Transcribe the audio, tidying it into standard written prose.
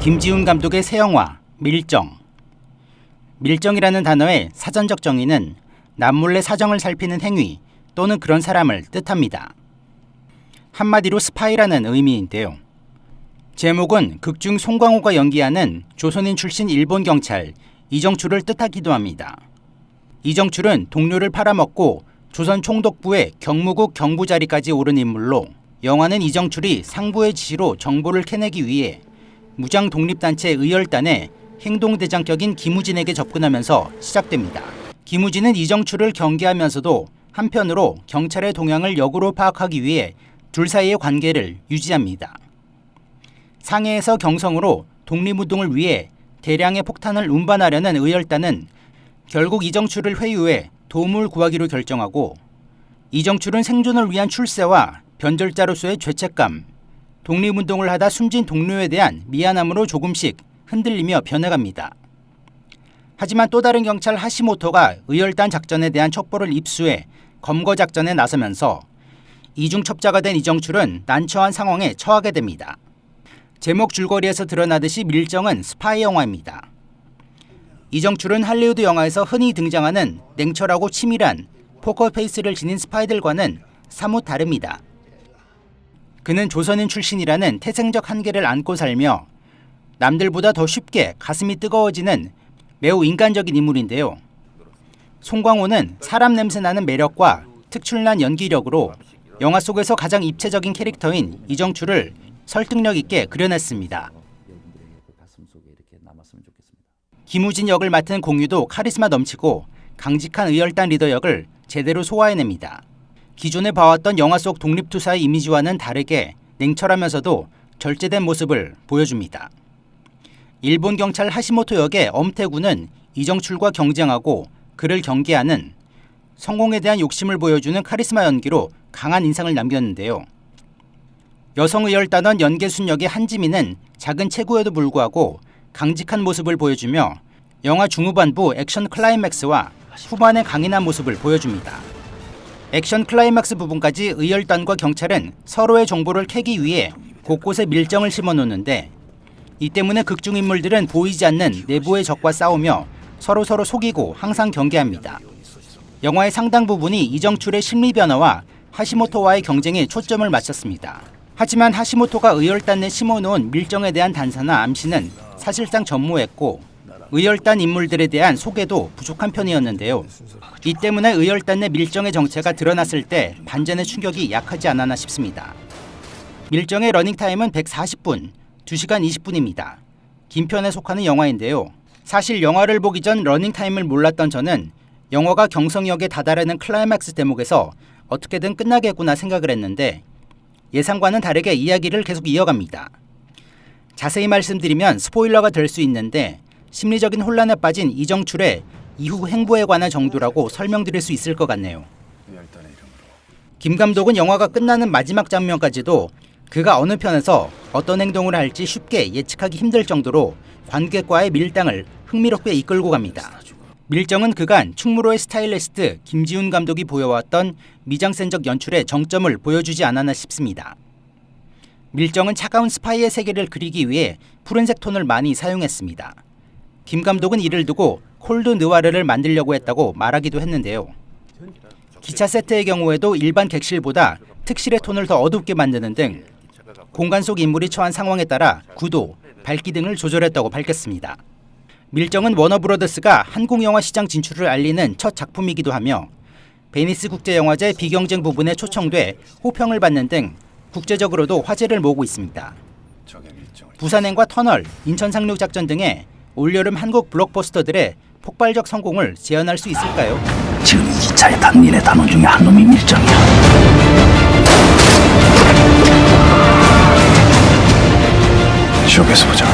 김지훈 감독의 새 영화 밀정. 밀정이라는 단어의 사전적 정의는 남몰래 사정을 살피는 행위 또는 그런 사람을 뜻합니다. 한마디로 스파이라는 의미인데요. 제목은 극중 송광호가 연기하는 조선인 출신 일본 경찰 이정출을 뜻하기도 합니다. 이정출은 동료를 팔아먹고 조선 총독부의 경무국 경부 자리까지 오른 인물로, 영화는 이정출이 상부의 지시로 정보를 캐내기 위해 무장 독립단체 의열단의 행동대장격인 김우진에게 접근하면서 시작됩니다. 김우진은 이정출을 경계하면서도 한편으로 경찰의 동향을 역으로 파악하기 위해 둘 사이의 관계를 유지합니다. 상해에서 경성으로 독립운동을 위해 대량의 폭탄을 운반하려는 의열단은 결국 이정출을 회유해 도움을 구하기로 결정하고, 이정출은 생존을 위한 출세와 변절자로서의 죄책감, 독립운동을 하다 숨진 동료에 대한 미안함으로 조금씩 흔들리며 변해갑니다. 하지만 또 다른 경찰 하시모토가 의열단 작전에 대한 첩보를 입수해 검거 작전에 나서면서 이중첩자가 된 이정출은 난처한 상황에 처하게 됩니다. 제목 줄거리에서 드러나듯이 밀정은 스파이 영화입니다. 이정출은 할리우드 영화에서 흔히 등장하는 냉철하고 치밀한 포커페이스를 지닌 스파이들과는 사뭇 다릅니다. 그는 조선인 출신이라는 태생적 한계를 안고 살며 남들보다 더 쉽게 가슴이 뜨거워지는 매우 인간적인 인물인데요. 송광호는 사람 냄새 나는 매력과 특출난 연기력으로 영화 속에서 가장 입체적인 캐릭터인 이정출을 설득력 있게 그려냈습니다. 김우진 역을 맡은 공유도 카리스마 넘치고 강직한 의열단 리더 역을 제대로 소화해냅니다. 기존에 봐왔던 영화 속 독립투사의 이미지와는 다르게 냉철하면서도 절제된 모습을 보여줍니다. 일본 경찰 하시모토 역의 엄태구는 이정출과 경쟁하고 그를 경계하는, 성공에 대한 욕심을 보여주는 카리스마 연기로 강한 인상을 남겼는데요. 여성 의열단원 연계순 역의 한지민은 작은 체구에도 불구하고 강직한 모습을 보여주며 영화 중후반부 액션 클라이맥스와 후반의 강인한 모습을 보여줍니다. 액션 클라이맥스 부분까지 의열단과 경찰은 서로의 정보를 캐기 위해 곳곳에 밀정을 심어놓는데, 이 때문에 극중 인물들은 보이지 않는 내부의 적과 싸우며 서로 속이고 항상 경계합니다. 영화의 상당 부분이 이정출의 심리 변화와 하시모토와의 경쟁에 초점을 맞췄습니다. 하지만 하시모토가 의열단 내 심어놓은 밀정에 대한 단서나 암시는 사실상 전무했고, 의열단 인물들에 대한 소개도 부족한 편이었는데요. 이 때문에 의열단 내 밀정의 정체가 드러났을 때 반전의 충격이 약하지 않았나 싶습니다. 밀정의 러닝타임은 140분, 2시간 20분입니다. 긴 편에 속하는 영화인데요. 사실 영화를 보기 전 러닝타임을 몰랐던 저는 영화가 경성역에 다다르는 클라이맥스 대목에서 어떻게든 끝나겠구나 생각을 했는데, 예상과는 다르게 이야기를 계속 이어갑니다. 자세히 말씀드리면 스포일러가 될 수 있는데, 심리적인 혼란에 빠진 이정출의 이후 행보에 관한 정도라고 설명드릴 수 있을 것 같네요. 김 감독은 영화가 끝나는 마지막 장면까지도 그가 어느 편에서 어떤 행동을 할지 쉽게 예측하기 힘들 정도로 관객과의 밀당을 흥미롭게 이끌고 갑니다. 밀정은 그간 충무로의 스타일리스트 김지훈 감독이 보여왔던 미장센적 연출의 정점을 보여주지 않았나 싶습니다. 밀정은 차가운 스파이의 세계를 그리기 위해 푸른색 톤을 많이 사용했습니다. 김 감독은 이를 두고 콜드 느와르를 만들려고 했다고 말하기도 했는데요. 기차 세트의 경우에도 일반 객실보다 특실의 톤을 더 어둡게 만드는 등 공간 속 인물이 처한 상황에 따라 구도, 밝기 등을 조절했다고 밝혔습니다. 밀정은 워너브로더스가 한국 영화 시장 진출을 알리는 첫 작품이기도 하며 베니스 국제영화제 비경쟁 부분에 초청돼 호평을 받는 등 국제적으로도 화제를 모으고 있습니다. 부산행과 터널, 인천 상륙작전 등의 올여름 한국 블록버스터들의 폭발적 성공을 재현할 수 있을까요? 지금 이 기차에 탄 니네 단원 중에 한 놈이 밀정이야. 지옥에서 보자.